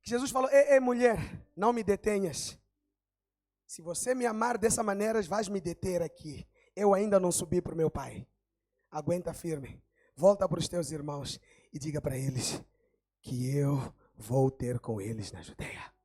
Que Jesus falou: ei, mulher, não me detenhas. Se você me amar dessa maneira, vais me deter aqui. Eu ainda não subi para o meu Pai. Aguenta firme. Volta para os teus irmãos e diga para eles que eu vou ter com eles na Judeia.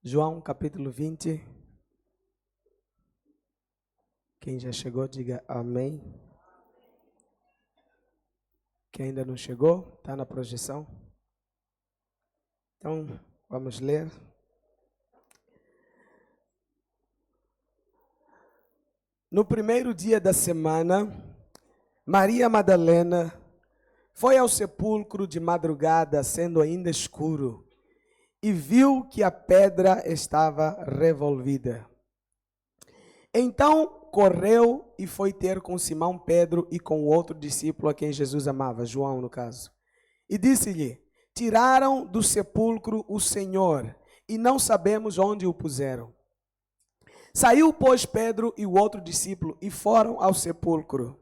João capítulo 20. Quem já chegou, diga amém. Quem ainda não chegou, está na projeção. Então, vamos ler. No primeiro dia da semana, Maria Madalena foi ao sepulcro de madrugada, sendo ainda escuro, e viu que a pedra estava revolvida. Então correu e foi ter com Simão Pedro e com o outro discípulo a quem Jesus amava, João no caso. E disse-lhe: tiraram do sepulcro o Senhor e não sabemos onde o puseram. Saiu, pois, Pedro e o outro discípulo e foram ao sepulcro.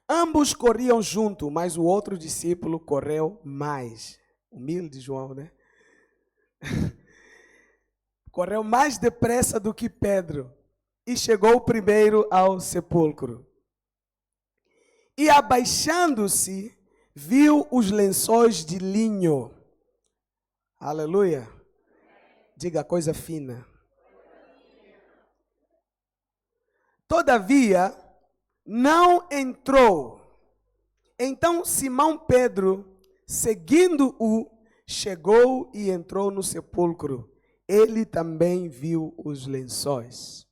Ambos corriam junto, mas o outro discípulo correu mais. Humilde João, né? Correu mais depressa do que Pedro e chegou primeiro ao sepulcro. E abaixando-se, viu os lençóis de linho. Aleluia. Diga coisa fina. Todavia, não entrou. Então Simão Pedro, seguindo-o, chegou e entrou no sepulcro. Ele também viu os lençóis.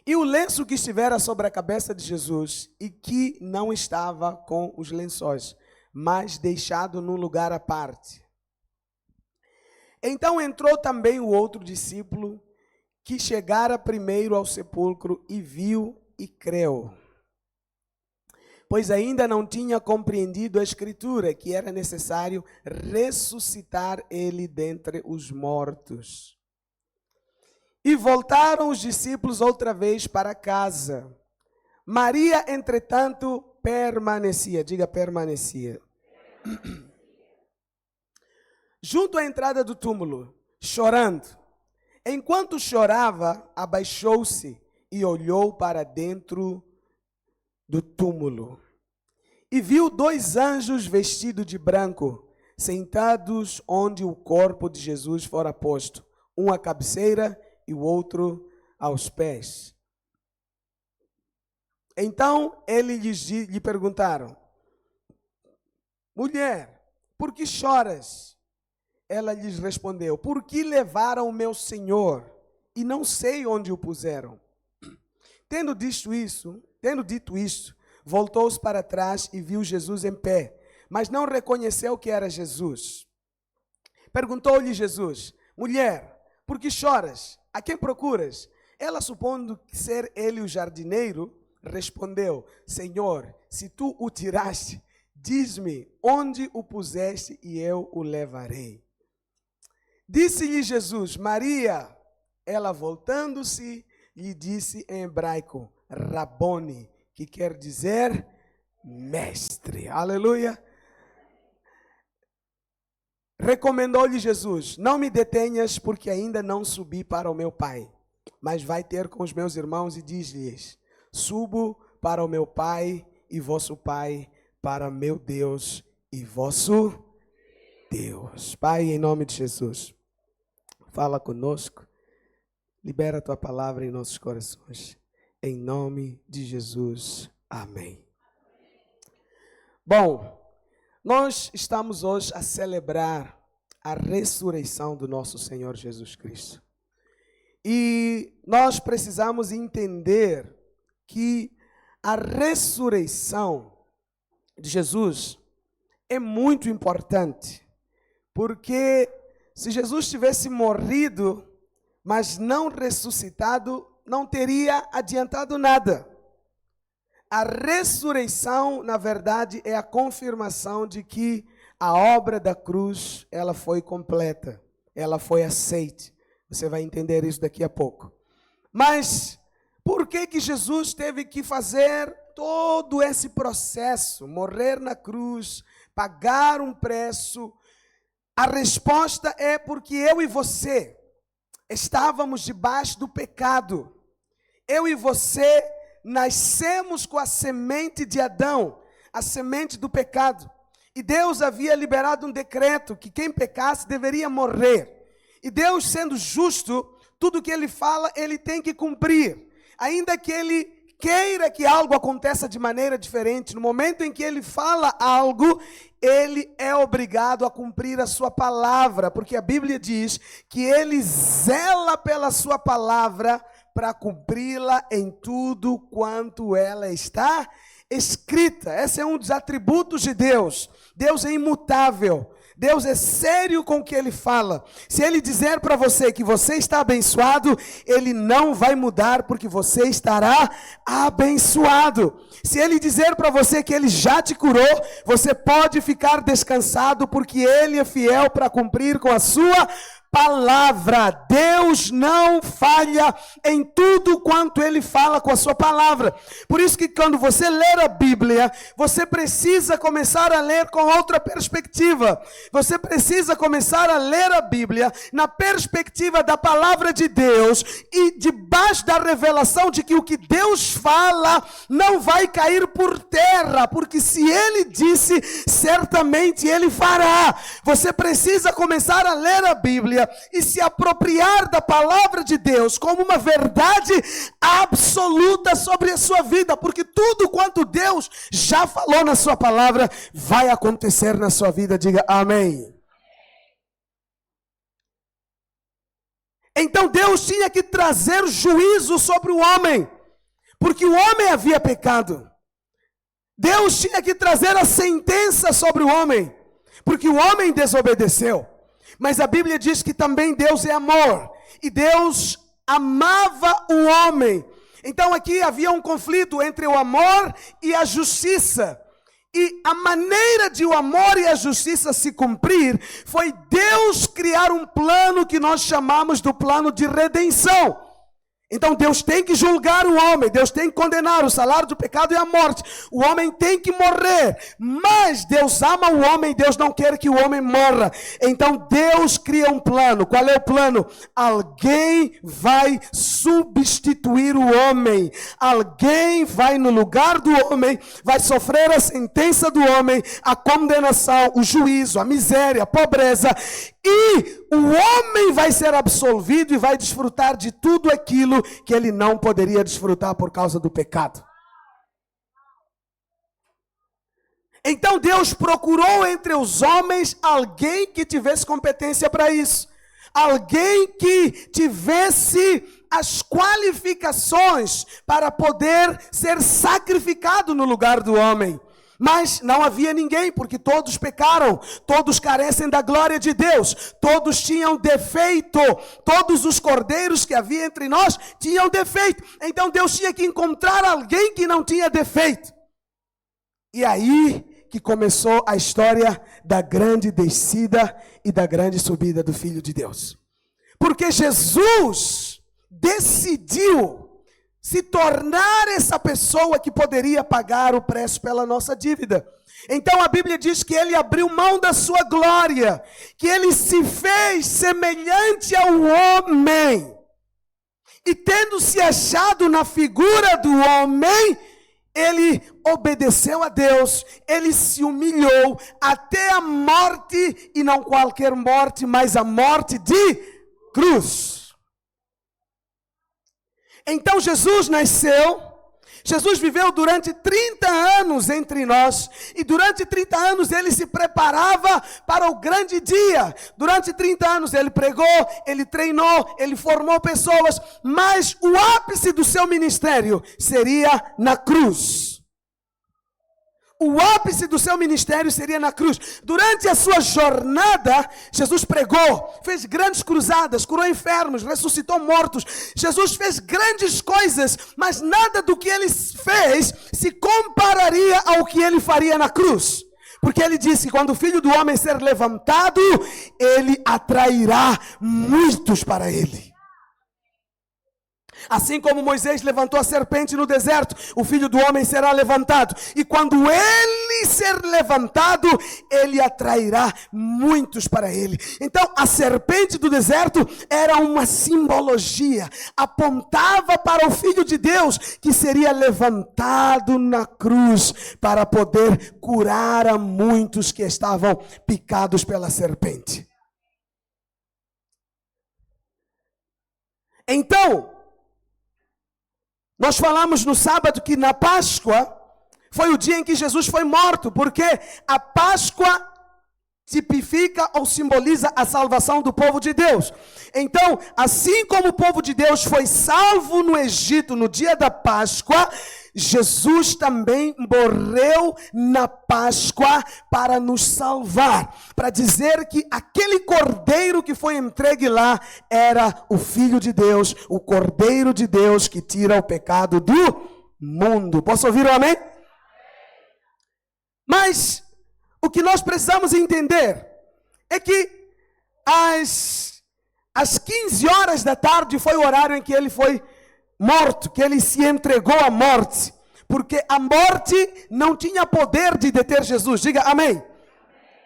E o lenço que estivera sobre a cabeça de Jesus, e que não estava com os lençóis, mas deixado num lugar à parte. Então entrou também o outro discípulo, que chegara primeiro ao sepulcro e viu e creu. Pois ainda não tinha compreendido a Escritura, que era necessário ressuscitar ele dentre os mortos. E voltaram os discípulos outra vez para casa. Maria, entretanto, permanecia. Diga, permanecia. Junto à entrada do túmulo, chorando. Enquanto chorava, abaixou-se e olhou para dentro do túmulo. E viu 2 anjos vestidos de branco, sentados onde o corpo de Jesus fora posto, um à cabeceira e o outro aos pés. Então lhe perguntaram: mulher, por que choras? Ela lhes respondeu: por que levaram o meu Senhor e não sei onde o puseram? Tendo dito isto, voltou-se para trás e viu Jesus em pé, mas não reconheceu que era Jesus. Perguntou-lhe Jesus: mulher, por que choras? A quem procuras? Ela, supondo ser ele o jardineiro, respondeu: Senhor, se tu o tiraste, diz-me onde o puseste e eu o levarei. Disse-lhe Jesus: Maria. Ela, voltando-se, lhe disse em hebraico: Rabone, que quer dizer mestre. Aleluia. Recomendou-lhe Jesus: não me detenhas, porque ainda não subi para o meu Pai, mas vai ter com os meus irmãos e diz-lhes: subo para o meu Pai e vosso Pai, para meu Deus e vosso Deus. Pai, em nome de Jesus, fala conosco, libera a tua palavra em nossos corações, em nome de Jesus, amém. Bom, nós estamos hoje a celebrar a ressurreição do nosso Senhor Jesus Cristo. E nós precisamos entender que a ressurreição de Jesus é muito importante, porque se Jesus tivesse morrido, mas não ressuscitado, não teria adiantado nada. A ressurreição, na verdade, é a confirmação de que a obra da cruz, ela foi completa, ela foi aceite. Você vai entender isso daqui a pouco. Mas por que Jesus teve que fazer todo esse processo, morrer na cruz, pagar um preço? A resposta é porque eu e você estávamos debaixo do pecado. Eu e você nascemos com a semente de Adão, a semente do pecado. E Deus havia liberado um decreto que quem pecasse deveria morrer. E Deus, sendo justo, tudo que Ele fala, Ele tem que cumprir. Ainda que Ele queira que algo aconteça de maneira diferente, no momento em que Ele fala algo, Ele é obrigado a cumprir a sua palavra, porque a Bíblia diz que Ele zela pela sua palavra para cumpri-la em tudo quanto ela está escrita. Esse é um dos atributos de Deus. Deus é imutável. Deus é sério com o que Ele fala. Se Ele dizer para você que você está abençoado, Ele não vai mudar, porque você estará abençoado. Se Ele dizer para você que Ele já te curou, você pode ficar descansado, porque Ele é fiel para cumprir com a sua palavra. Deus não falha em tudo quanto Ele fala com a sua palavra. Por isso que quando você ler a Bíblia, você precisa começar a ler com outra perspectiva. Você precisa começar a ler a Bíblia na perspectiva da palavra de Deus e debaixo da revelação de que o que Deus fala não vai cair por terra, porque se Ele disse, certamente Ele fará. Você precisa começar a ler a Bíblia e se apropriar da palavra de Deus como uma verdade absoluta sobre a sua vida, porque tudo quanto Deus já falou na sua palavra vai acontecer na sua vida. Diga amém. Então Deus tinha que trazer juízo sobre o homem, porque o homem havia pecado. Deus tinha que trazer a sentença sobre o homem, porque o homem desobedeceu. Mas a Bíblia diz que também Deus é amor, e Deus amava o homem. Então aqui havia um conflito entre o amor e a justiça. E a maneira de o amor e a justiça se cumprir foi Deus criar um plano que nós chamamos do plano de redenção. Então Deus tem que julgar o homem, Deus tem que condenar, o salário do pecado é a morte. O homem tem que morrer, mas Deus ama o homem, Deus não quer que o homem morra. Então Deus cria um plano. Qual é o plano? Alguém vai substituir o homem. Alguém vai no lugar do homem, vai sofrer a sentença do homem, a condenação, o juízo, a miséria, a pobreza. E o homem vai ser absolvido e vai desfrutar de tudo aquilo que ele não poderia desfrutar por causa do pecado. Então Deus procurou entre os homens alguém que tivesse competência para isso. Alguém que tivesse as qualificações para poder ser sacrificado no lugar do homem. Mas não havia ninguém, porque todos pecaram, todos carecem da glória de Deus, todos tinham defeito, todos os cordeiros que havia entre nós tinham defeito. Então Deus tinha que encontrar alguém que não tinha defeito. E aí que começou a história da grande descida e da grande subida do Filho de Deus. Porque Jesus decidiu se tornar essa pessoa que poderia pagar o preço pela nossa dívida. Então a Bíblia diz que ele abriu mão da sua glória, que ele se fez semelhante ao homem. E tendo se achado na figura do homem, ele obedeceu a Deus, ele se humilhou até a morte, e não qualquer morte, mas a morte de cruz. Então Jesus nasceu, Jesus viveu durante 30 anos entre nós, e durante 30 anos ele se preparava para o grande dia. Durante 30 anos ele pregou, ele treinou, ele formou pessoas, mas o ápice do seu ministério seria na cruz. O ápice do seu ministério seria na cruz. Durante a sua jornada, Jesus pregou, fez grandes cruzadas, curou enfermos, ressuscitou mortos. Jesus fez grandes coisas, mas nada do que ele fez se compararia ao que ele faria na cruz. Porque ele disse que quando o Filho do Homem ser levantado, ele atrairá muitos para ele. Assim como Moisés levantou a serpente no deserto, o Filho do Homem será levantado. E quando ele ser levantado, ele atrairá muitos para ele. Então a serpente do deserto era uma simbologia, apontava para o Filho de Deus que seria levantado na cruz para poder curar a muitos que estavam picados pela serpente. Então, nós falamos no sábado que na Páscoa foi o dia em que Jesus foi morto, porque a Páscoa tipifica ou simboliza a salvação do povo de Deus. Então, assim como o povo de Deus foi salvo no Egito no dia da Páscoa, Jesus também morreu na Páscoa para nos salvar, para dizer que aquele cordeiro que foi entregue lá era o Filho de Deus, o Cordeiro de Deus que tira o pecado do mundo. Posso ouvir um amém? Mas o que nós precisamos entender é que às 15 horas da tarde foi o horário em que ele foi morto, que ele se entregou à morte, porque a morte não tinha poder de deter Jesus. Diga amém.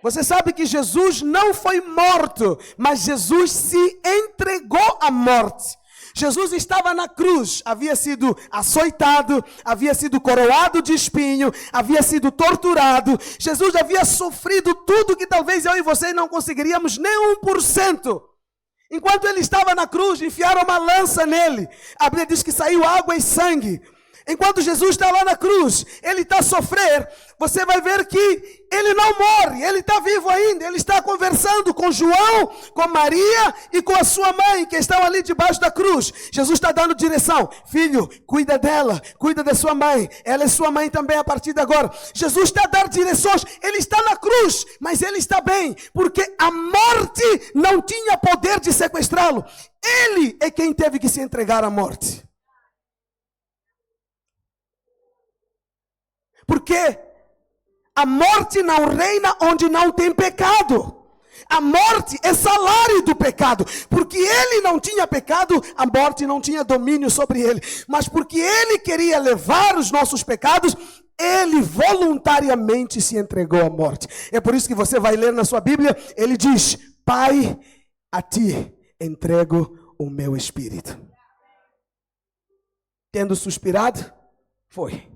Você sabe que Jesus não foi morto, mas Jesus se entregou à morte. Jesus estava na cruz, havia sido açoitado, havia sido coroado de espinho, havia sido torturado. Jesus havia sofrido tudo que talvez eu e você não conseguiríamos nem 1%. Enquanto ele estava na cruz, enfiaram uma lança nele. A Bíblia diz que saiu água e sangue. Enquanto Jesus está lá na cruz, ele está a sofrer, você vai ver que ele não morre, ele está vivo ainda, ele está conversando com João, com Maria e com a sua mãe, que estão ali debaixo da cruz. Jesus está dando direção: filho, cuida dela, cuida da sua mãe, ela é sua mãe também a partir de agora. Jesus está a dar direções, ele está na cruz, mas ele está bem, porque a morte não tinha poder de sequestrá-lo. Ele é quem teve que se entregar à morte. Porque a morte não reina onde não tem pecado. A morte é salário do pecado. Porque ele não tinha pecado, a morte não tinha domínio sobre ele. Mas porque ele queria levar os nossos pecados, ele voluntariamente se entregou à morte. É por isso que você vai ler na sua Bíblia, ele diz: Pai, a ti entrego o meu espírito. Tendo suspirado, foi.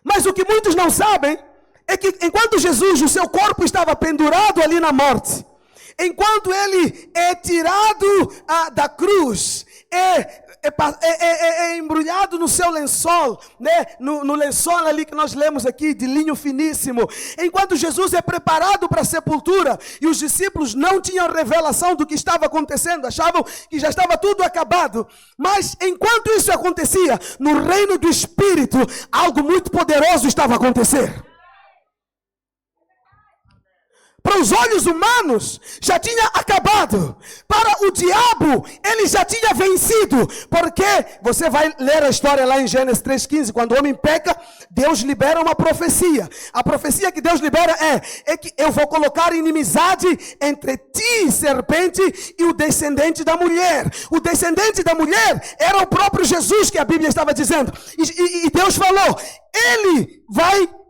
Mas o que muitos não sabem é que enquanto Jesus, o seu corpo estava pendurado ali na morte, enquanto ele é tirado da cruz, é embrulhado no seu lençol, né? no lençol ali que nós lemos aqui, de linho finíssimo, enquanto Jesus é preparado para a sepultura, e os discípulos não tinham revelação do que estava acontecendo, achavam que já estava tudo acabado, mas enquanto isso acontecia, no reino do Espírito, algo muito poderoso estava a acontecer. Para os olhos humanos, já tinha acabado. Para o diabo, ele já tinha vencido. Porque você vai ler a história lá em Gênesis 3,15. Quando o homem peca, Deus libera uma profecia. A profecia que Deus libera é que eu vou colocar inimizade entre ti, serpente, e o descendente da mulher. O descendente da mulher era o próprio Jesus, que a Bíblia estava dizendo. E Deus falou, ele vai...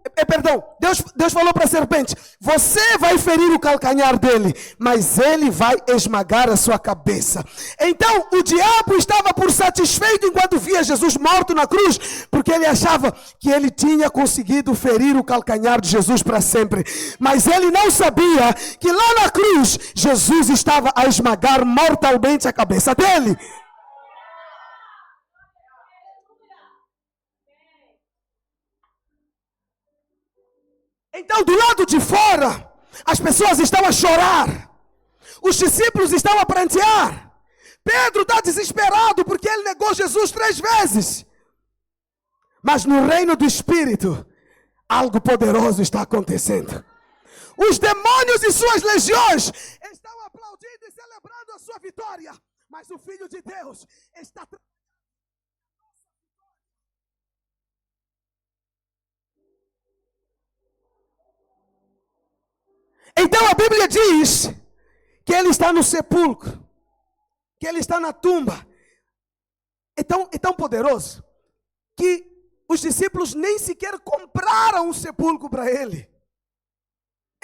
Deus falou para a serpente: você vai ferir o calcanhar dele, mas ele vai esmagar a sua cabeça. Então o diabo estava por satisfeito enquanto via Jesus morto na cruz, porque ele achava que ele tinha conseguido ferir o calcanhar de Jesus para sempre. Mas ele não sabia que lá na cruz Jesus estava a esmagar mortalmente a cabeça dele. Então, do lado de fora, as pessoas estão a chorar. Os discípulos estão a prantear. Pedro está desesperado porque ele negou Jesus 3 vezes. Mas no reino do Espírito, algo poderoso está acontecendo. Os demônios e suas legiões estão aplaudindo e celebrando a sua vitória. Mas o Filho de Deus está... Então a Bíblia diz que ele está no sepulcro, que ele está na tumba. É tão poderoso que os discípulos nem sequer compraram um sepulcro para ele.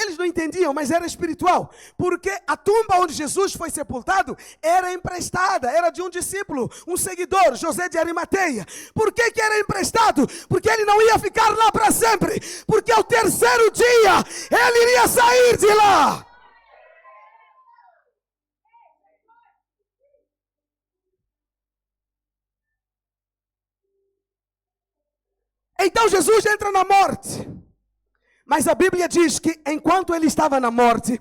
Eles não entendiam, mas era espiritual. Porque a tumba onde Jesus foi sepultado era emprestada, era de um discípulo, um seguidor, José de Arimateia. Por que era emprestado? Porque ele não ia ficar lá para sempre. Porque ao terceiro dia ele iria sair de lá. Então Jesus entra na morte. Mas a Bíblia diz que enquanto ele estava na morte,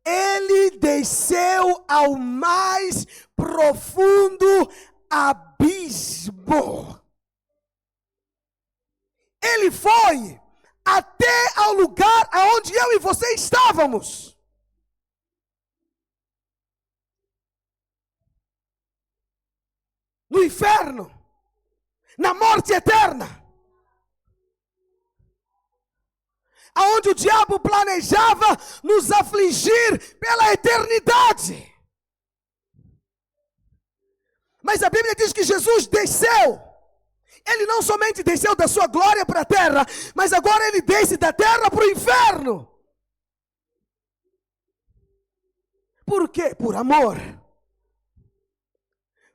ele desceu ao mais profundo abismo. Ele foi até ao lugar aonde eu e você estávamos. No inferno, na morte eterna. Aonde o diabo planejava nos afligir pela eternidade. Mas a Bíblia diz que Jesus desceu. Ele não somente desceu da sua glória para a terra, mas agora ele desce da terra para o inferno. Por quê? Por amor.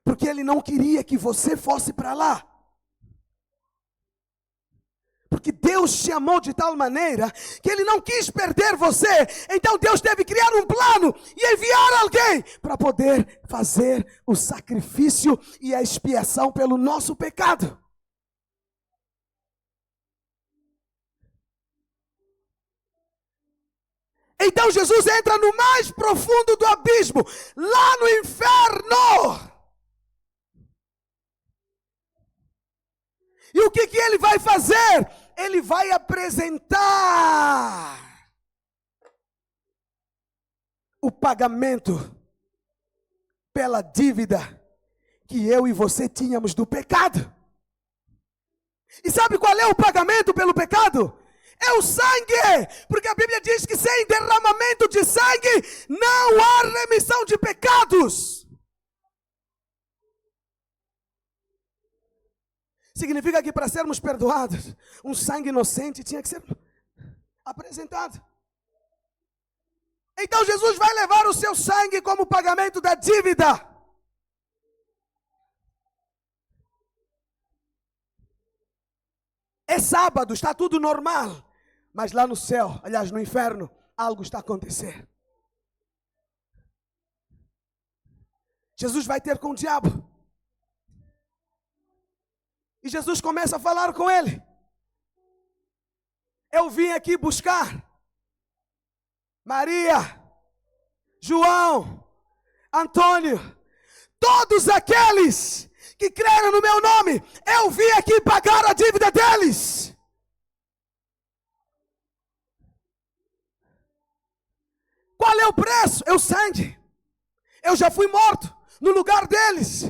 Porque ele não queria que você fosse para lá. Porque Deus te amou de tal maneira que ele não quis perder você. Então Deus teve que criar um plano e enviar alguém para poder fazer o sacrifício e a expiação pelo nosso pecado. Então Jesus entra no mais profundo do abismo, lá no inferno. E o que ele vai fazer? Ele vai apresentar o pagamento pela dívida que eu e você tínhamos do pecado. E sabe qual é o pagamento pelo pecado? É o sangue, porque a Bíblia diz que sem derramamento de sangue não há remissão de pecados. Significa que para sermos perdoados, um sangue inocente tinha que ser apresentado. Então Jesus vai levar o seu sangue como pagamento da dívida. É sábado, está tudo normal. Mas lá no céu, aliás, no inferno, algo está a acontecer. Jesus vai ter com o diabo. E Jesus começa a falar com ele. Eu vim aqui buscar Maria, João, Antônio, todos aqueles que creram no meu nome. Eu vim aqui pagar a dívida deles. Qual é o preço? É o sangue. Eu já fui morto no lugar deles.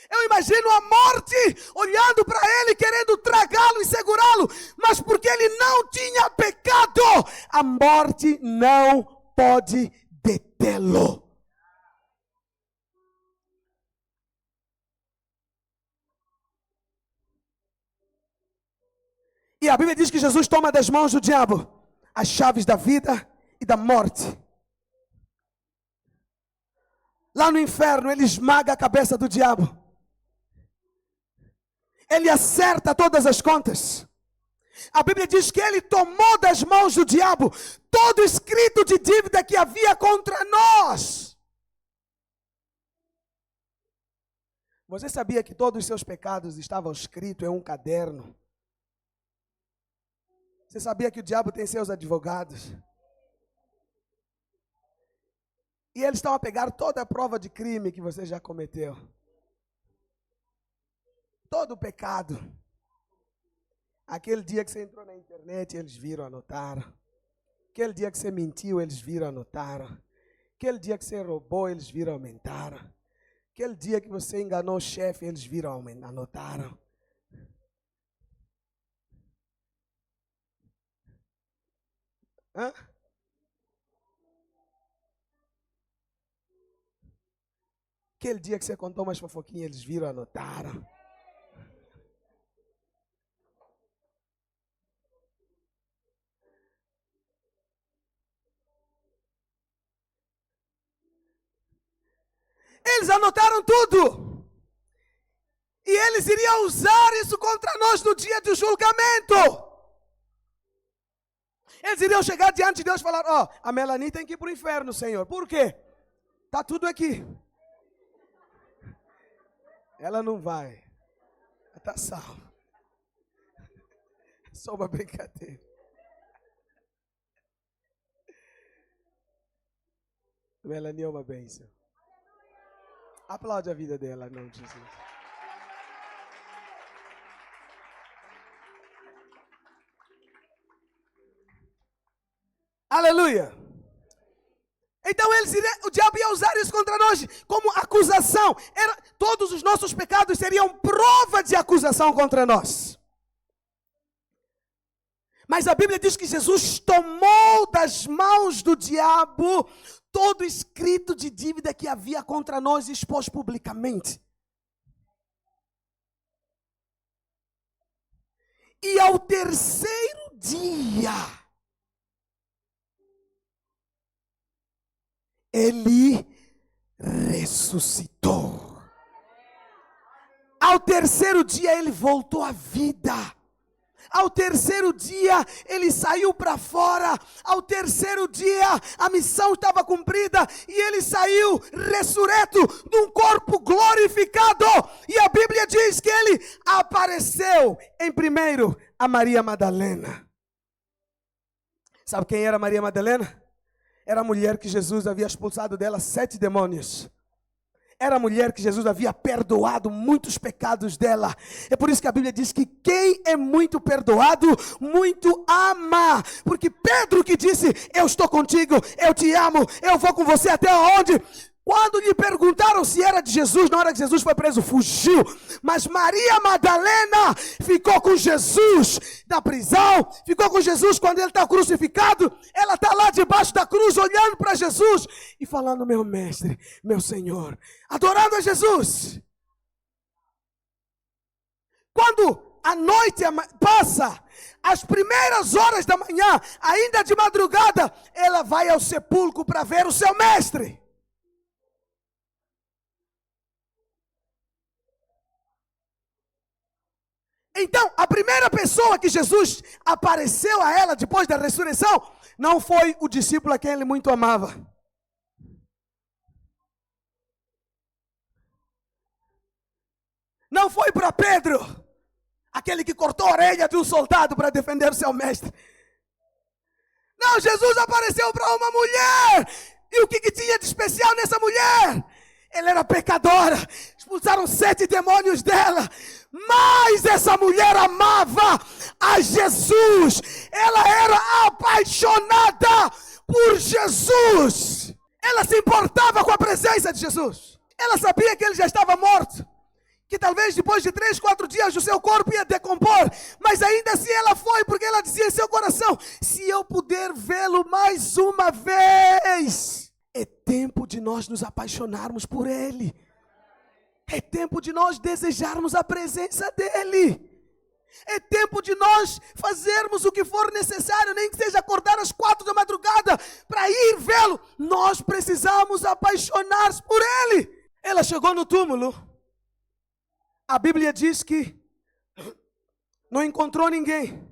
Eu imagino a morte olhando para ele, querendo tragá-lo e segurá-lo. Mas porque ele não tinha pecado, a morte não pode detê-lo. E a Bíblia diz que Jesus toma das mãos do diabo as chaves da vida e da morte. Lá no inferno ele esmaga a cabeça do diabo. Ele acerta todas as contas. A Bíblia diz que ele tomou das mãos do diabo todo escrito de dívida que havia contra nós. Você sabia que todos os seus pecados estavam escritos em um caderno? Você sabia que o diabo tem seus advogados? E eles estão a pegar toda a prova de crime que você já cometeu. Todo o pecado. Aquele dia que você entrou na internet, eles viram, anotaram. Aquele dia que você mentiu, eles viram, anotaram. Aquele dia que você roubou, eles viram, aumentaram. Aquele dia que você enganou o chefe, eles viram, anotaram. Hã? Aquele dia que você contou umas fofoquinhas, eles viram, anotaram. Eles anotaram tudo. E eles iriam usar isso contra nós no dia do julgamento. Eles iriam chegar diante de Deus e falar: ó, a Melanie tem que ir para o inferno, Senhor. Por quê? Está tudo aqui. Ela não vai. Está salva. Só uma brincadeira. Melanie é uma bênção. Aplaude a vida dela, não, Jesus. Aleluia. Então o diabo ia usar isso contra nós como acusação. Todos os nossos pecados seriam prova de acusação contra nós. Mas a Bíblia diz que Jesus tomou das mãos do diabo todo escrito de dívida que havia contra nós e expôs publicamente. E ao terceiro dia, ele ressuscitou. Ao terceiro dia, ele voltou à vida. Ao terceiro dia, ele saiu para fora. Ao terceiro dia, a missão estava cumprida. E ele saiu ressurreto de um corpo glorificado. E a Bíblia diz que ele apareceu em primeiro a Maria Madalena. Sabe quem era Maria Madalena? Era a mulher que Jesus havia expulsado dela 7 demônios. Era a mulher que Jesus havia perdoado muitos pecados dela. É por isso que a Bíblia diz que quem é muito perdoado, muito ama. Porque Pedro que disse: eu estou contigo, eu te amo, eu vou com você até onde? Quando lhe perguntaram se era de Jesus, na hora que Jesus foi preso, fugiu. Mas Maria Madalena ficou com Jesus na prisão, ficou com Jesus quando ele está crucificado. Ela está lá debaixo da cruz, olhando para Jesus e falando: meu mestre, meu Senhor, adorando a Jesus. Quando a noite passa, as primeiras horas da manhã, ainda de madrugada, ela vai ao sepulcro para ver o seu mestre. Então, a primeira pessoa que Jesus apareceu a ela depois da ressurreição não foi o discípulo a quem ele muito amava. Não foi para Pedro, aquele que cortou a orelha de um soldado para defender o seu mestre. Não, Jesus apareceu para uma mulher. E o que tinha de especial nessa mulher? Ela era pecadora, expulsaram 7 demônios dela, mas essa mulher amava a Jesus, ela era apaixonada por Jesus, ela se importava com a presença de Jesus, ela sabia que ele já estava morto, que talvez depois de 3, 4 dias o seu corpo ia decompor, mas ainda assim ela foi, porque ela dizia em seu coração: se eu puder vê-lo mais uma vez. É tempo de nós nos apaixonarmos por Ele. É tempo de nós desejarmos a presença dEle. É tempo de nós fazermos o que for necessário, nem que seja acordar às 4 da madrugada para ir vê-lo. Nós precisamos apaixonar-nos por Ele. Ela chegou no túmulo. A Bíblia diz que não encontrou ninguém.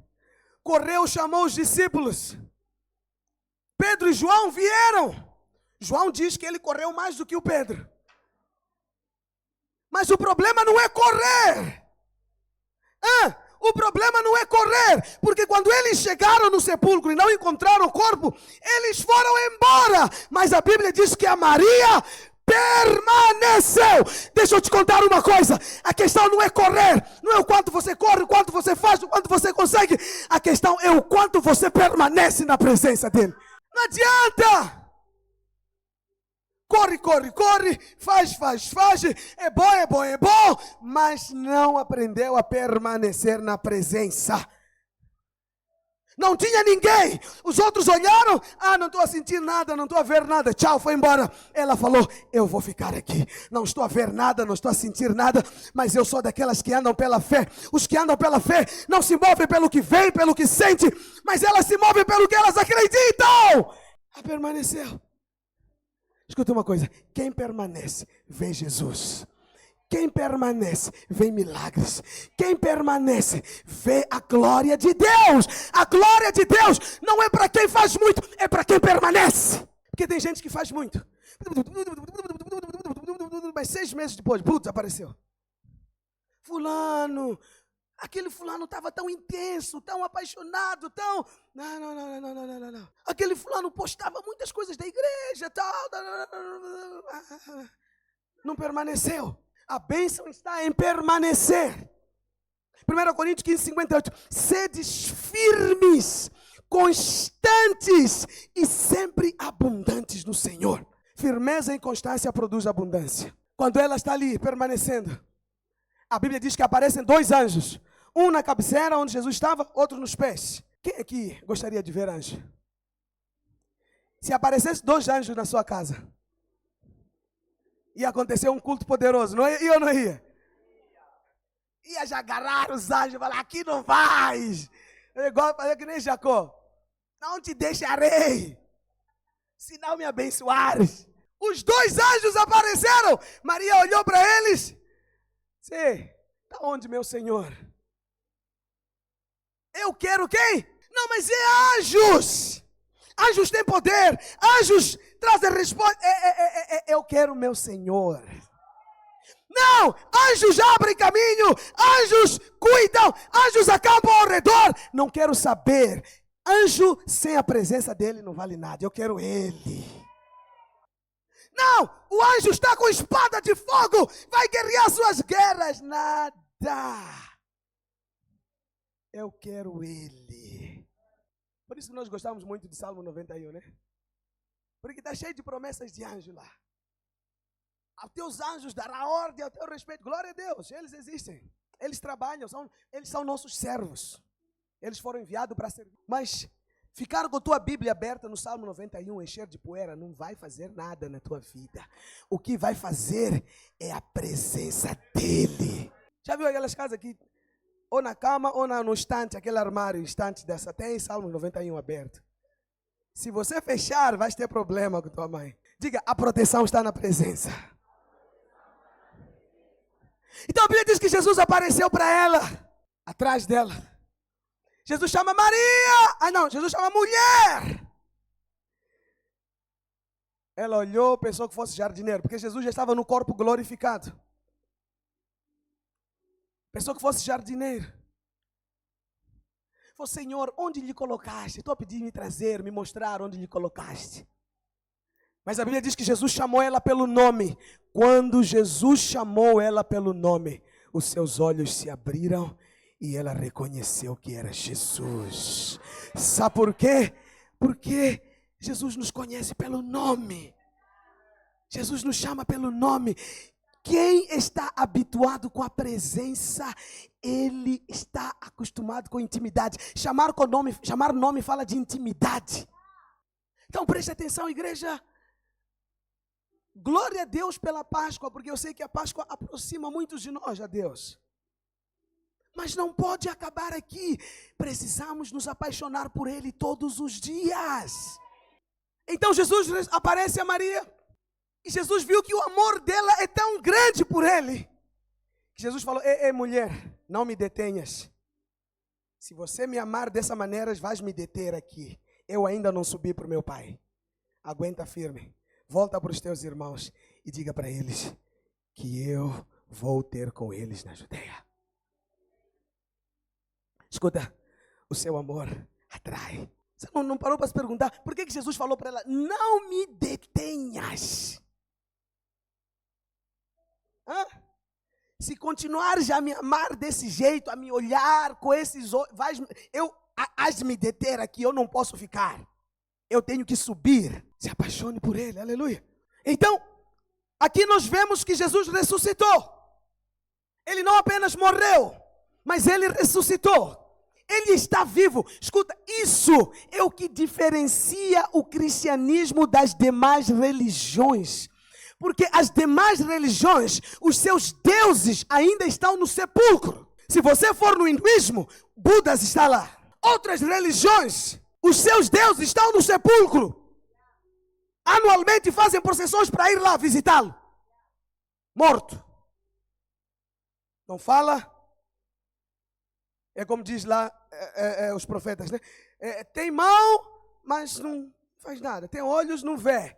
Correu, chamou os discípulos. Pedro e João vieram. João diz que ele correu mais do que o Pedro. Mas o problema não é correr. O problema não é correr. Porque quando eles chegaram no sepulcro e não encontraram o corpo, eles foram embora. Mas a Bíblia diz que a Maria permaneceu. Deixa eu te contar uma coisa. A questão não é correr. Não é o quanto você corre, o quanto você faz, o quanto você consegue. A questão é o quanto você permanece na presença dele. Não adianta. Corre, corre, corre, faz, é bom, mas não aprendeu a permanecer na presença. Não tinha ninguém, os outros olharam, não estou a sentir nada, não estou a ver nada, tchau, foi embora. Ela falou: eu vou ficar aqui, não estou a ver nada, não estou a sentir nada, mas eu sou daquelas que andam pela fé. Os que andam pela fé não se movem pelo que vem, pelo que sente, mas elas se movem pelo que elas acreditam. Ela permaneceu. Escuta uma coisa, quem permanece vê Jesus. Quem permanece vê milagres. Quem permanece vê a glória de Deus. A glória de Deus não é para quem faz muito, é para quem permanece. Porque tem gente que faz muito, mas 6 meses depois, apareceu. Fulano, aquele fulano estava tão intenso, tão apaixonado, tão... Não. Aquele fulano postava muitas coisas da igreja, tal. Não permaneceu. A bênção está em permanecer. 1 Coríntios 15, 58. Sedes firmes, constantes e sempre abundantes no Senhor. Firmeza e constância produz abundância. Quando ela está ali permanecendo, a Bíblia diz que aparecem 2 anjos. Um na cabeceira, onde Jesus estava, outro nos pés. Quem aqui gostaria de ver anjo? Se aparecesse 2 anjos na sua casa, ia acontecer um culto poderoso, não ia ou não ia? Ia já agarrar os anjos e falar: aqui não vais. É igual fazer que nem Jacó: não te deixarei, se não me abençoares. Os 2 anjos apareceram. Maria olhou para eles. Está onde, meu Senhor? Eu quero quem? Não, mas é anjos. Anjos têm poder. Anjos trazem resposta. Eu quero meu Senhor. Não, anjos abrem caminho. Anjos cuidam. Anjos acampam ao redor. Não quero saber. Anjo sem a presença dele não vale nada. Eu quero ele. Não, o anjo está com espada de fogo. Vai guerrear suas guerras. Nada. Eu quero ele. Por isso que nós gostamos muito de Salmo 91, né? Porque está cheio de promessas de anjo lá. aos teus anjos dará ordem ao teu respeito. Glória a Deus, eles existem. Eles trabalham, eles são nossos servos. Eles foram enviados para servir. Mas ficar com a tua Bíblia aberta no Salmo 91, encher de poeira, não vai fazer nada na tua vida. O que vai fazer é a presença dEle. Já viu aquelas casas aqui? Ou na cama ou no estante, aquele armário, estante dessa, tem Salmo 91 aberto. Se você fechar, vai ter problema com tua mãe. Diga, a proteção está na presença. Então a Bíblia diz que Jesus apareceu para ela, atrás dela. Jesus chama Maria. Jesus chama mulher. Ela olhou, pensou que fosse jardineiro, porque Jesus já estava no corpo glorificado. Pensou que fosse jardineiro. Falou, Senhor, onde lhe colocaste? Estou a pedir me trazer, me mostrar onde lhe colocaste. Mas a Bíblia diz que Jesus chamou ela pelo nome. Quando Jesus chamou ela pelo nome, os seus olhos se abriram e ela reconheceu que era Jesus. Sabe por quê? Porque Jesus nos conhece pelo nome. Jesus nos chama pelo nome. Quem está habituado com a presença, ele está acostumado com intimidade. Chamar nome fala de intimidade. Então preste atenção, igreja. Glória a Deus pela Páscoa, porque eu sei que a Páscoa aproxima muitos de nós a Deus. Mas não pode acabar aqui. Precisamos nos apaixonar por Ele todos os dias. Então Jesus aparece a Maria. E Jesus viu que o amor dela é tão grande por Ele. Que Jesus falou, ei mulher, não me detenhas. Se você me amar dessa maneira, vais me deter aqui. Eu ainda não subi para o meu Pai. Aguenta firme. Volta para os teus irmãos e diga para eles que eu vou ter com eles na Judeia. Escuta, o seu amor atrai. Você não parou para se perguntar por que Jesus falou para ela, não me detenhas. Se continuares a me amar desse jeito, a me olhar com esses olhos, has de me deter aqui, eu não posso ficar. Eu tenho que subir. Se apaixone por Ele, aleluia. Então, aqui nós vemos que Jesus ressuscitou. Ele não apenas morreu, mas Ele ressuscitou. Ele está vivo. Escuta, isso é o que diferencia o cristianismo das demais religiões. Porque as demais religiões, os seus deuses ainda estão no sepulcro. Se você for no hinduísmo, Buda está lá. Outras religiões, os seus deuses estão no sepulcro. Anualmente fazem procissões para ir lá visitá-lo. Morto. Não fala. É como diz lá os profetas, né? Tem mão, mas não faz nada. Tem olhos, não vê.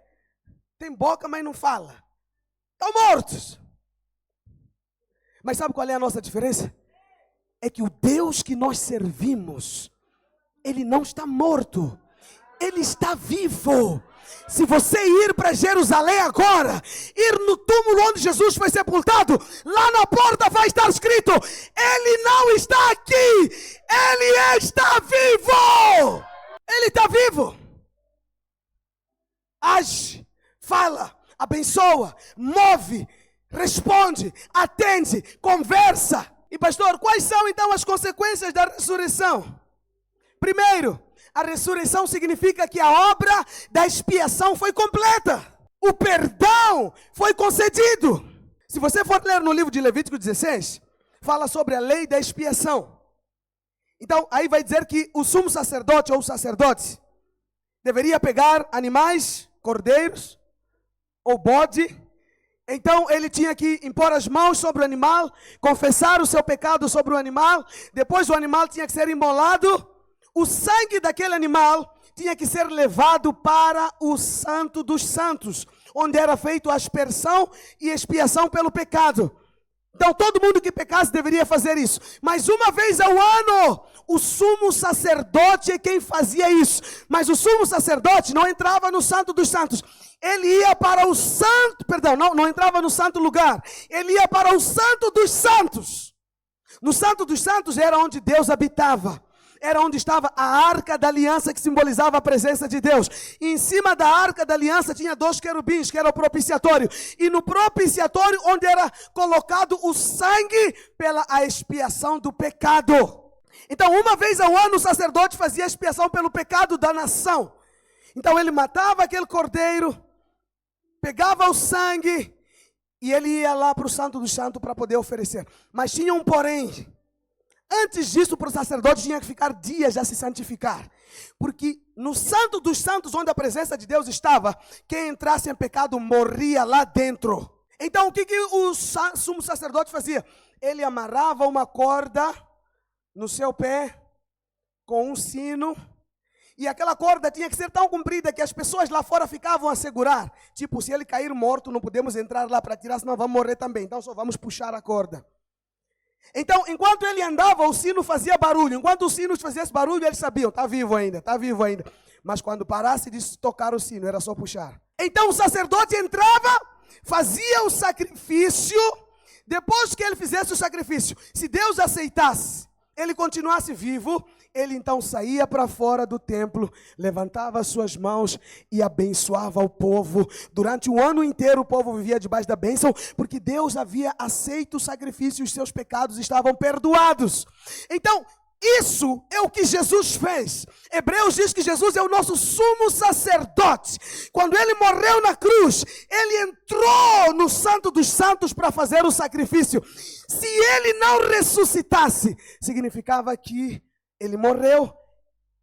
Tem boca, mas não fala. Estão mortos. Mas sabe qual é a nossa diferença? É que o Deus que nós servimos, Ele não está morto. Ele está vivo. Se você ir para Jerusalém agora, ir no túmulo onde Jesus foi sepultado, lá na porta vai estar escrito, Ele não está aqui, Ele está vivo. Ele está vivo. Age, fala, abençoa, move, responde, atende, conversa. E pastor, quais são então as consequências da ressurreição? Primeiro, a ressurreição significa que a obra da expiação foi completa. O perdão foi concedido. Se você for ler no livro de Levítico 16, fala sobre a lei da expiação. Então, aí vai dizer que o sumo sacerdote ou sacerdote deveria pegar animais, cordeiros ou bode. Então, ele tinha que impor as mãos sobre o animal, confessar o seu pecado sobre o animal. Depois, o animal tinha que ser imolado. O sangue daquele animal tinha que ser levado para o Santo dos Santos, onde era feita a aspersão e expiação pelo pecado. Então todo mundo que pecasse deveria fazer isso. Mas uma vez ao ano, o sumo sacerdote é quem fazia isso. Mas o sumo sacerdote não entrava no Santo dos Santos. Ele ia para o santo, não entrava no santo lugar. Ele ia para o Santo dos Santos. No Santo dos Santos era onde Deus habitava. era onde estava a Arca da Aliança, que simbolizava a presença de Deus. E em cima da Arca da Aliança tinha 2 querubins, que era o propiciatório. E no propiciatório, onde era colocado o sangue pela a expiação do pecado. Então, uma vez ao ano, o sacerdote fazia expiação pelo pecado da nação. Então, ele matava aquele cordeiro, pegava o sangue e ele ia lá para o Santo dos Santos para poder oferecer. Mas tinha um porém. Antes disso, para o sacerdote tinha que ficar dias a se santificar. Porque no Santo dos Santos, onde a presença de Deus estava, quem entrasse em pecado morria lá dentro. Então, o que o sumo sacerdote fazia? Ele amarrava uma corda no seu pé com um sino. E aquela corda tinha que ser tão comprida que as pessoas lá fora ficavam a segurar. Tipo, se ele cair morto, não podemos entrar lá para tirar, senão vamos morrer também. Então só vamos puxar a corda. Então, enquanto ele andava, o sino fazia barulho. Enquanto o sino fazia esse barulho, eles sabiam, está vivo ainda, está vivo ainda. Mas quando parasse de tocar o sino, era só puxar. Então o sacerdote entrava, fazia o sacrifício. Depois que ele fizesse o sacrifício, se Deus aceitasse, ele continuasse vivo, ele então saía para fora do templo, levantava as suas mãos e abençoava o povo. Durante o ano inteiro o povo vivia debaixo da bênção, porque Deus havia aceito o sacrifício e os seus pecados estavam perdoados. Então, isso é o que Jesus fez. Hebreus diz que Jesus é o nosso sumo sacerdote. Quando ele morreu na cruz, ele entrou no Santo dos Santos para fazer o sacrifício. Se ele não ressuscitasse, significava que ele morreu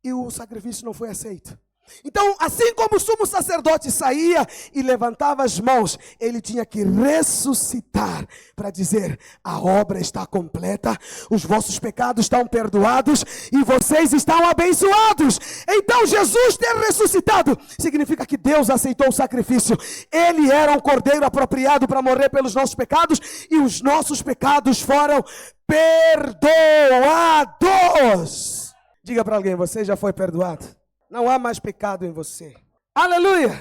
e o sacrifício não foi aceito. Então, assim como o sumo sacerdote saía e levantava as mãos, ele tinha que ressuscitar para dizer: a obra está completa, os vossos pecados estão perdoados e vocês estão abençoados. Então, Jesus ter ressuscitado significa que Deus aceitou o sacrifício. Ele era um cordeiro apropriado para morrer pelos nossos pecados e os nossos pecados foram perdoados. Diga para alguém: você já foi perdoado. Não há mais pecado em você. Aleluia!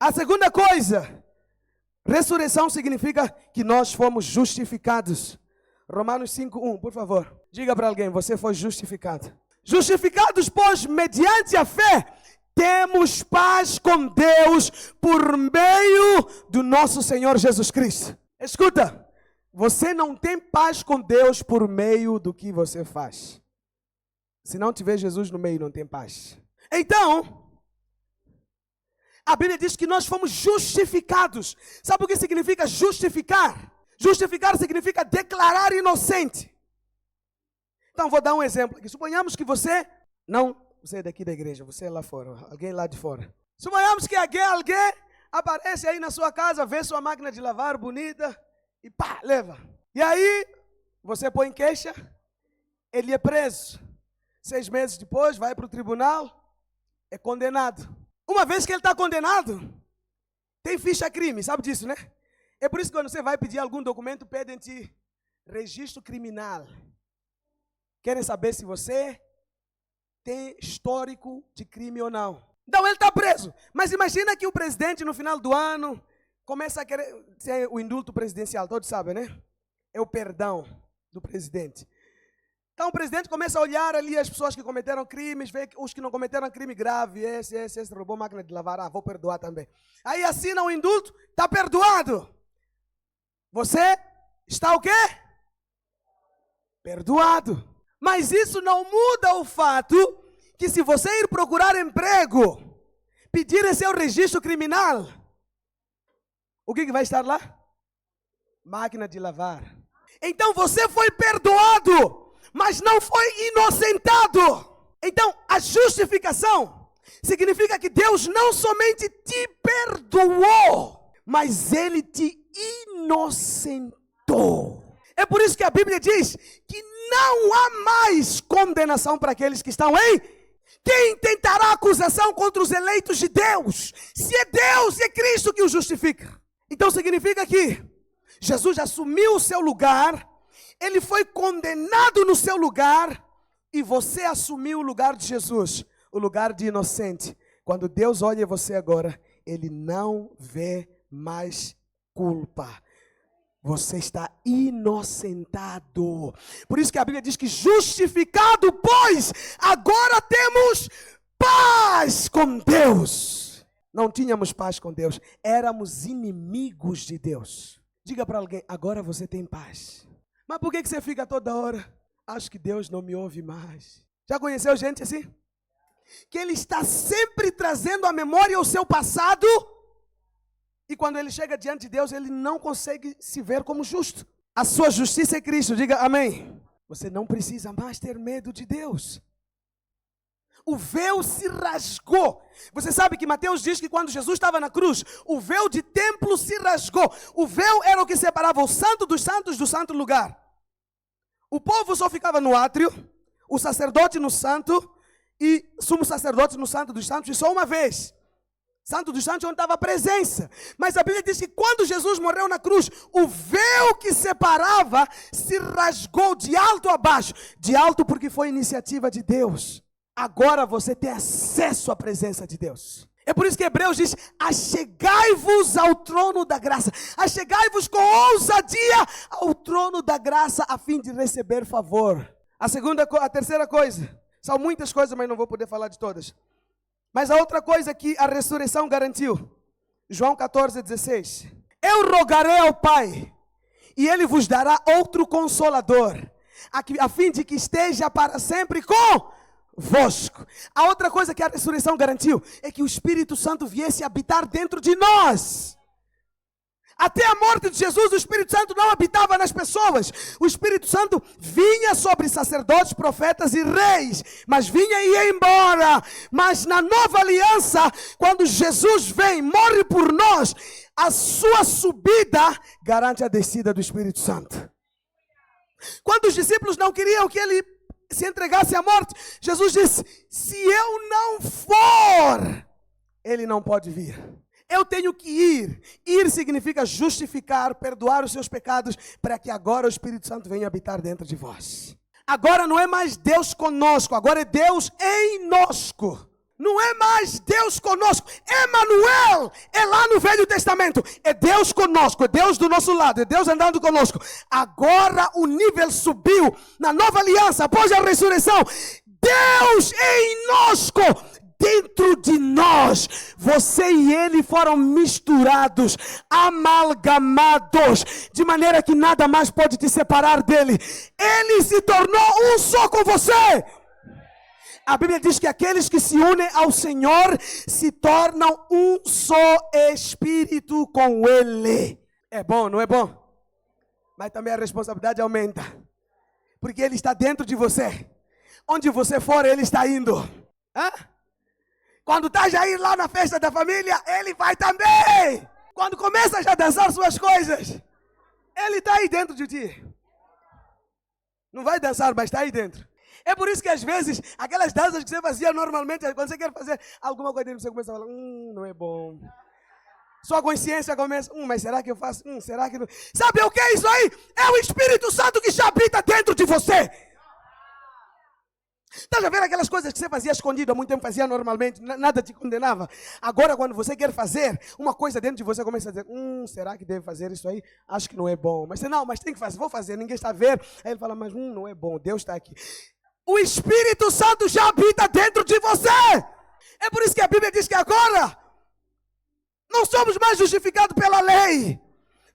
A segunda coisa, ressurreição significa que nós fomos justificados. Romanos 5:1, por favor. Diga para alguém: você foi justificado. Justificados, pois, mediante a fé, temos paz com Deus por meio do nosso Senhor Jesus Cristo. Escuta, você não tem paz com Deus por meio do que você faz. Se não tiver Jesus no meio, não tem paz. Então, a Bíblia diz que nós fomos justificados. Sabe o que significa justificar? Justificar significa declarar inocente. Então, vou dar um exemplo aqui. Suponhamos que você é daqui da igreja, você é lá fora, alguém lá de fora. Suponhamos que alguém aparece aí na sua casa, vê sua máquina de lavar bonita e pá, leva. E aí, você põe queixa, ele é preso. 6 meses depois, vai para o tribunal, é condenado. Uma vez que ele está condenado, tem ficha crime, sabe disso, né? É por isso que quando você vai pedir algum documento, pedem-te registro criminal. Querem saber se você tem histórico de crime ou não. Então ele está preso. Mas imagina que o presidente no final do ano começa a querer ser o indulto presidencial, todos sabem, né? É o perdão do presidente. Então o presidente começa a olhar ali as pessoas que cometeram crimes, vê os que não cometeram crime grave, esse roubou máquina de lavar, vou perdoar também. Aí assina o indulto, está perdoado. Você está o quê? Perdoado. Mas isso não muda o fato que se você ir procurar emprego, pedir esse seu registro criminal, o que vai estar lá? Máquina de lavar. Então você foi perdoado, mas não foi inocentado. Então, a justificação significa que Deus não somente te perdoou, mas Ele te inocentou. É por isso que a Bíblia diz que não há mais condenação para aqueles que estão em... Quem tentará acusação contra os eleitos de Deus? Se é Deus, se é Cristo que o justifica. Então significa que Jesus assumiu o seu lugar, Ele foi condenado no seu lugar e você assumiu o lugar de Jesus, o lugar de inocente. Quando Deus olha você agora, Ele não vê mais culpa. você está inocentado. Por isso que a Bíblia diz que justificado, pois, agora temos paz com Deus. Não tínhamos paz com Deus, éramos inimigos de Deus. Diga para alguém, agora você tem paz. Mas por que você fica toda hora? Acho que Deus não me ouve mais. Já conheceu gente assim? Que ele está sempre trazendo à memória o seu passado. E quando ele chega diante de Deus, ele não consegue se ver como justo. A sua justiça é Cristo, diga amém. Você não precisa mais ter medo de Deus. O véu se rasgou. Você sabe que Mateus diz que quando Jesus estava na cruz, o véu de templo se rasgou. O véu era o que separava o santo dos santos do santo lugar. O povo só ficava no átrio, o sacerdote no santo e sumo sacerdote no santo dos santos, e só uma vez. Santo dos Santos, onde estava a presença. Mas a Bíblia diz que quando Jesus morreu na cruz, o véu que separava se rasgou de alto a baixo. De alto porque foi iniciativa de Deus. Agora você tem acesso à presença de Deus. É por isso que Hebreus diz, achegai-vos ao trono da graça. Achegai-vos com ousadia ao trono da graça, a fim de receber favor. A terceira coisa, são muitas coisas, mas não vou poder falar de todas. Mas a outra coisa que a ressurreição garantiu, João 14,16. Eu rogarei ao Pai, e Ele vos dará outro Consolador, a fim de que esteja para sempre convosco. A outra coisa que a ressurreição garantiu, é que o Espírito Santo viesse habitar dentro de nós. Até a morte de Jesus, o Espírito Santo não habitava nas pessoas. O Espírito Santo vinha sobre sacerdotes, profetas e reis, mas vinha e ia embora. Mas na nova aliança, quando Jesus vem, morre por nós, a sua subida garante a descida do Espírito Santo. Quando os discípulos não queriam que ele se entregasse à morte, Jesus disse, se eu não for, ele não pode vir. Eu tenho que ir. Ir significa justificar, perdoar os seus pecados, para que agora o Espírito Santo venha habitar dentro de vós. Agora não é mais Deus conosco, agora é Deus em nosco. Não é mais Deus conosco. Emanuel é lá no Velho Testamento. É Deus conosco, é Deus do nosso lado, é Deus andando conosco. Agora o nível subiu na nova aliança, após a ressurreição. Deus em nosco. Dentro de nós, você e ele foram misturados, amalgamados, de maneira que nada mais pode te separar dele. Ele se tornou um só com você. A Bíblia diz que aqueles que se unem ao Senhor se tornam um só espírito com ele. É bom, não é bom? Mas também a responsabilidade aumenta, porque ele está dentro de você. Onde você for, ele está indo. Hã? Quando está já ir lá na festa da família, ele vai também. Quando começa já a dançar suas coisas, ele está aí dentro de ti. Não vai dançar, mas está aí dentro. É por isso que às vezes, aquelas danças que você fazia normalmente, quando você quer fazer alguma coisa, você começa a falar, não é bom. Sua consciência começa, mas será que eu faço? Será que não? Sabe o que é isso aí? É o Espírito Santo que já habita dentro de você. Está a ver aquelas coisas que você fazia escondido há muito tempo, fazia normalmente, nada te condenava. Agora quando você quer fazer uma coisa dentro de você, começa a dizer, será que deve fazer isso aí? Acho que não é bom. Mas não, mas tem que fazer, vou fazer, ninguém está a ver. Aí ele fala, mas não é bom, Deus está aqui. O Espírito Santo já habita dentro de você. É por isso que a Bíblia diz que agora não somos mais justificados pela lei.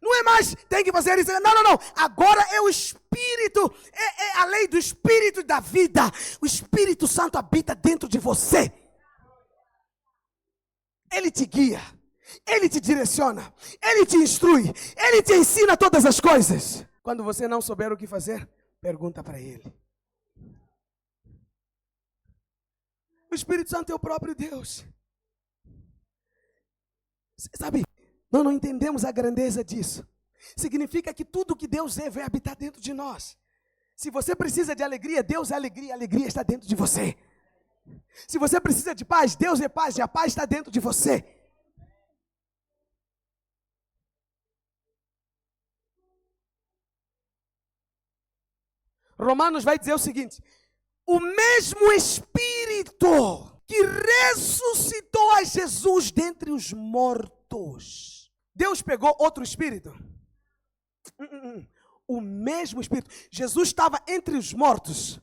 Não é mais, tem que fazer isso. Não. Agora é o Espírito, é a lei do Espírito da vida. O Espírito Santo habita dentro de você. Ele te guia, ele te direciona, ele te instrui, ele te ensina todas as coisas. Quando você não souber o que fazer, pergunta para ele. O Espírito Santo é o próprio Deus. Sabe? Nós não entendemos a grandeza disso. Significa que tudo que Deus é vai habitar dentro de nós. Se você precisa de alegria, Deus é alegria, a alegria está dentro de você. Se você precisa de paz, Deus é paz, e a paz está dentro de você. Romanos vai dizer o seguinte: o mesmo Espírito que ressuscitou a Jesus dentre os mortos. Deus pegou outro espírito? O mesmo Espírito. Jesus estava entre os mortos.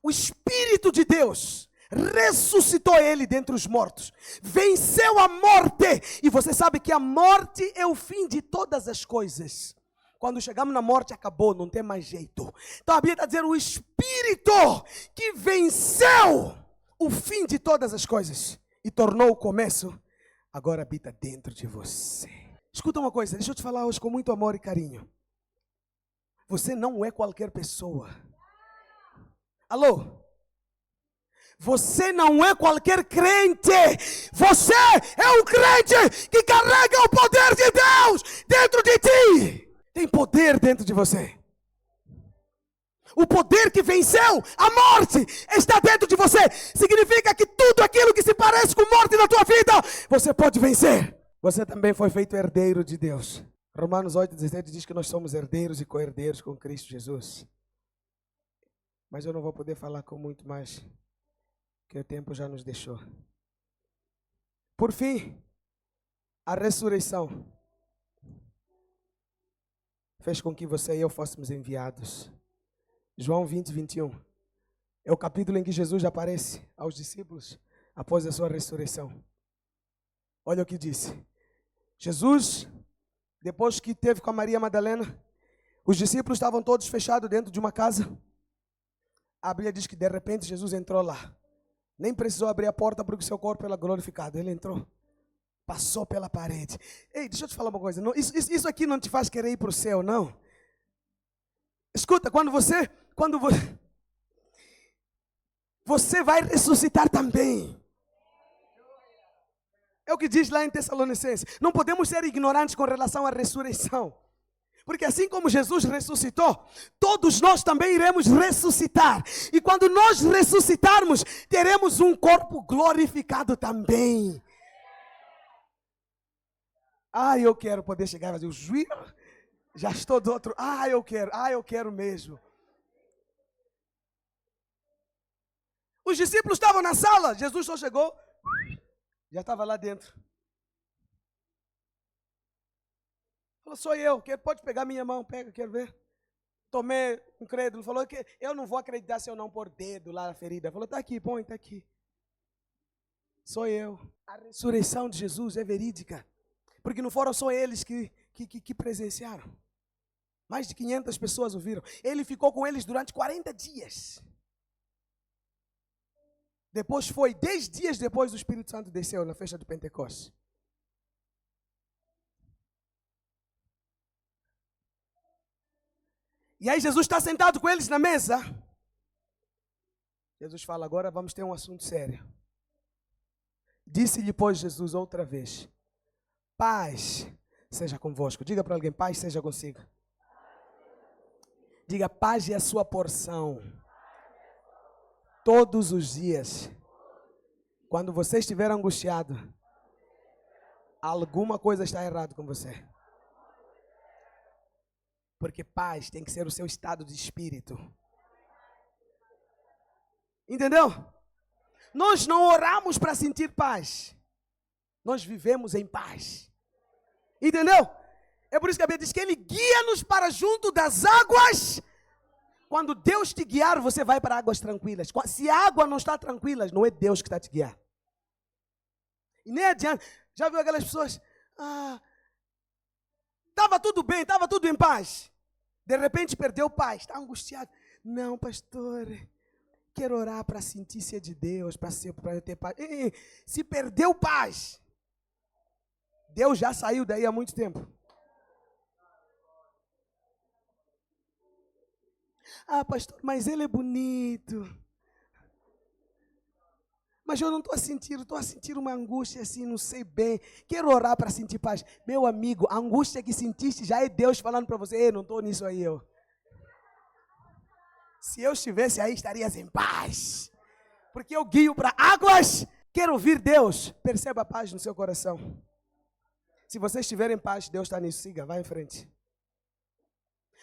O Espírito de Deus ressuscitou ele dentre os mortos. Venceu a morte. E você sabe que a morte é o fim de todas as coisas. Quando chegamos na morte, acabou, não tem mais jeito. Então a Bíblia está dizendo, o Espírito que venceu o fim de todas as coisas e tornou o começo, agora habita dentro de você. Escuta uma coisa, deixa eu te falar hoje com muito amor e carinho. Você não é qualquer pessoa. Alô? Você não é qualquer crente. Você é um crente que carrega o poder de Deus dentro de ti. Tem poder dentro de você. O poder que venceu a morte está dentro de você. Significa que tudo aquilo que se parece com morte na tua vida, você pode vencer. Você também foi feito herdeiro de Deus. Romanos 8,17 diz que nós somos herdeiros e co-herdeiros com Cristo Jesus. Mas eu não vou poder falar com muito mais, que o tempo já nos deixou. Por fim, a ressurreição fez com que você e eu fôssemos enviados. João 20, 21. É o capítulo em que Jesus aparece aos discípulos após a sua ressurreição. Olha o que disse. Jesus, depois que teve com a Maria Madalena, os discípulos estavam todos fechados dentro de uma casa. A Bíblia diz que de repente Jesus entrou lá. Nem precisou abrir a porta porque o seu corpo era glorificado. Ele entrou. Passou pela parede. Ei, deixa eu te falar uma coisa. Não, isso aqui não te faz querer ir para o céu, não. Escuta, quando você vai ressuscitar também. É o que diz lá em Tessalonicenses. Não podemos ser ignorantes com relação à ressurreição. Porque assim como Jesus ressuscitou, todos nós também iremos ressuscitar. E quando nós ressuscitarmos, teremos um corpo glorificado também. Eu quero poder chegar e fazer o juízo. Já estou do outro. Eu quero mesmo. Os discípulos estavam na sala. Jesus só chegou. Já estava lá dentro. Falou, sou eu. Pode pegar minha mão. Pega, quero ver. Tomei um credo. Falou que eu não vou acreditar se eu não pôr dedo lá na ferida. Falou, está aqui, põe, está aqui. Sou eu. A ressurreição de Jesus é verídica. Porque não foram só eles que presenciaram. Mais de 500 pessoas ouviram. Ele ficou com eles durante 40 dias. Depois 10 dias depois o Espírito Santo desceu na festa do Pentecostes. E aí Jesus está sentado com eles na mesa. Jesus fala, agora vamos ter um assunto sério. Disse-lhe, pois, Jesus outra vez, paz seja convosco. Diga para alguém, paz seja consigo. Diga, paz é a sua porção. Todos os dias. Quando você estiver angustiado, alguma coisa está errada com você. Porque paz tem que ser o seu estado de espírito. Entendeu? Nós não oramos para sentir paz. Nós vivemos em paz. Entendeu? É por isso que a Bíblia diz que Ele guia-nos para junto das águas. Quando Deus te guiar, você vai para águas tranquilas. Se a água não está tranquila, não é Deus que está te guiando. E nem adianta. Já viu aquelas pessoas? Estava tudo bem, estava tudo em paz. De repente perdeu paz, está angustiado. Não, pastor, quero orar para sentir ser de Deus, para eu ter paz. Se perdeu paz, Deus já saiu daí há muito tempo. Pastor, mas ele é bonito. Mas eu não estou a sentir uma angústia assim, não sei bem. Quero orar para sentir paz. Meu amigo, a angústia que sentiste já é Deus falando para você, não estou nisso aí, eu. Se eu estivesse aí, estarias em paz. Porque eu guio para águas. Quero ouvir Deus. Perceba a paz no seu coração. Se você estiver em paz, Deus está nisso. Siga, vai em frente.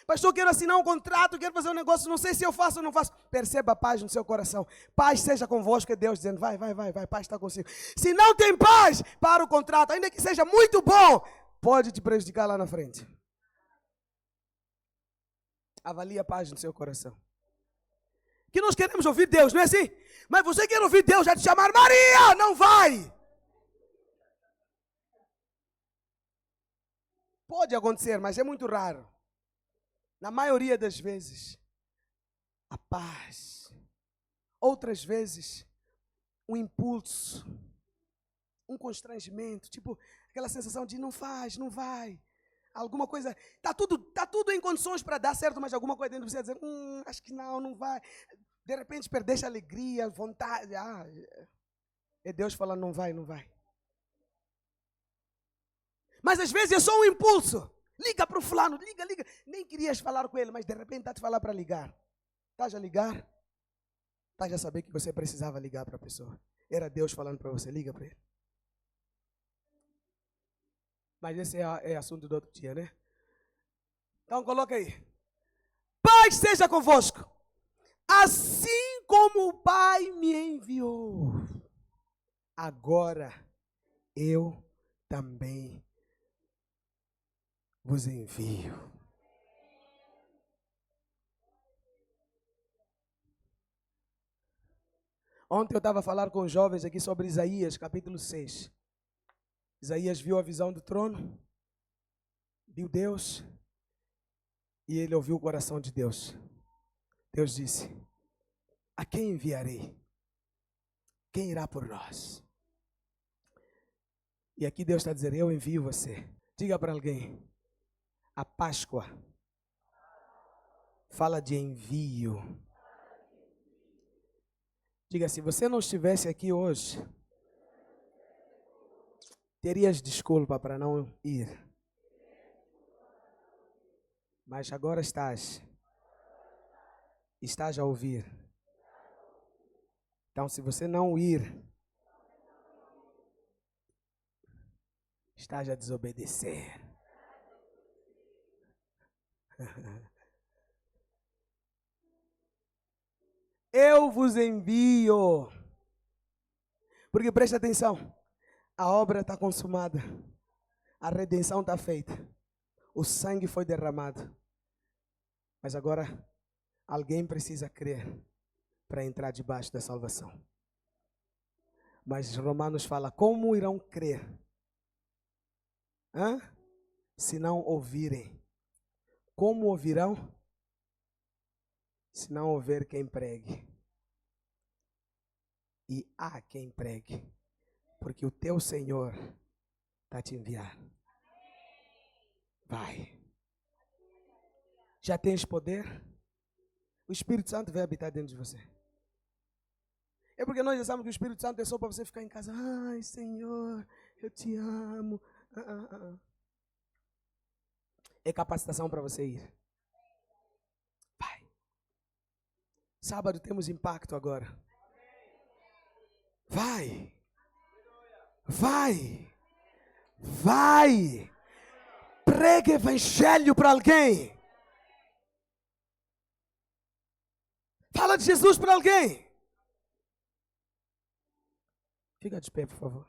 Pastor, quero assinar um contrato, quero fazer um negócio, não sei se eu faço ou não faço. Perceba a paz no seu coração. Paz seja convosco, é Deus dizendo, vai, paz está consigo. Se não tem paz, para o contrato, ainda que seja muito bom, pode te prejudicar lá na frente. Avalie a paz no seu coração. Que nós queremos ouvir Deus, não é assim? Mas você quer ouvir Deus já te chamar Maria, não vai. Pode acontecer, mas é muito raro. Na maioria das vezes, a paz. Outras vezes, um impulso, um constrangimento, tipo aquela sensação de não faz, não vai. Alguma coisa, tá tudo em condições para dar certo, mas alguma coisa dentro de você dizer, acho que não vai. De repente perdeste a alegria, vontade. É Deus falando, não vai, não vai. Mas às vezes é só um impulso. Liga para o fulano, liga. Nem querias falar com ele, mas de repente está a te falar para ligar. Estás a ligar? Estás a saber que você precisava ligar para a pessoa. Era Deus falando para você, liga para ele. Mas esse é assunto do outro dia, né? Então coloca aí. Paz seja convosco. Assim como o Pai me enviou, agora eu também vos envio. Ontem eu estava a falar com os jovens aqui sobre Isaías, capítulo 6. Isaías viu a visão do trono, viu Deus, e ele ouviu o coração de Deus. Deus disse, a quem enviarei? Quem irá por nós? E aqui Deus está dizendo, eu envio você. Diga para alguém, a Páscoa fala de envio. Diga, se você não estivesse aqui hoje, terias desculpa para não ir. Mas agora estás a ouvir. Então, se você não ir, estás a desobedecer. Eu vos envio. Porque preste atenção, a obra está consumada. A redenção está feita. O sangue foi derramado. Mas agora, alguém precisa crer para entrar debaixo da salvação. Mas Romanos fala, como irão crer? Se não ouvirem. Como ouvirão? Se não houver quem pregue. E há quem pregue. Porque o teu Senhor está te enviando. Vai. Já tens poder? O Espírito Santo vai habitar dentro de você. É porque nós já sabemos que o Espírito Santo é só para você ficar em casa. Ai, Senhor, eu te amo. É capacitação para você ir. Vai. Sábado temos impacto agora. Vai. Vai. Vai. Pregue evangelho para alguém. Fala de Jesus para alguém. Fica de pé, por favor.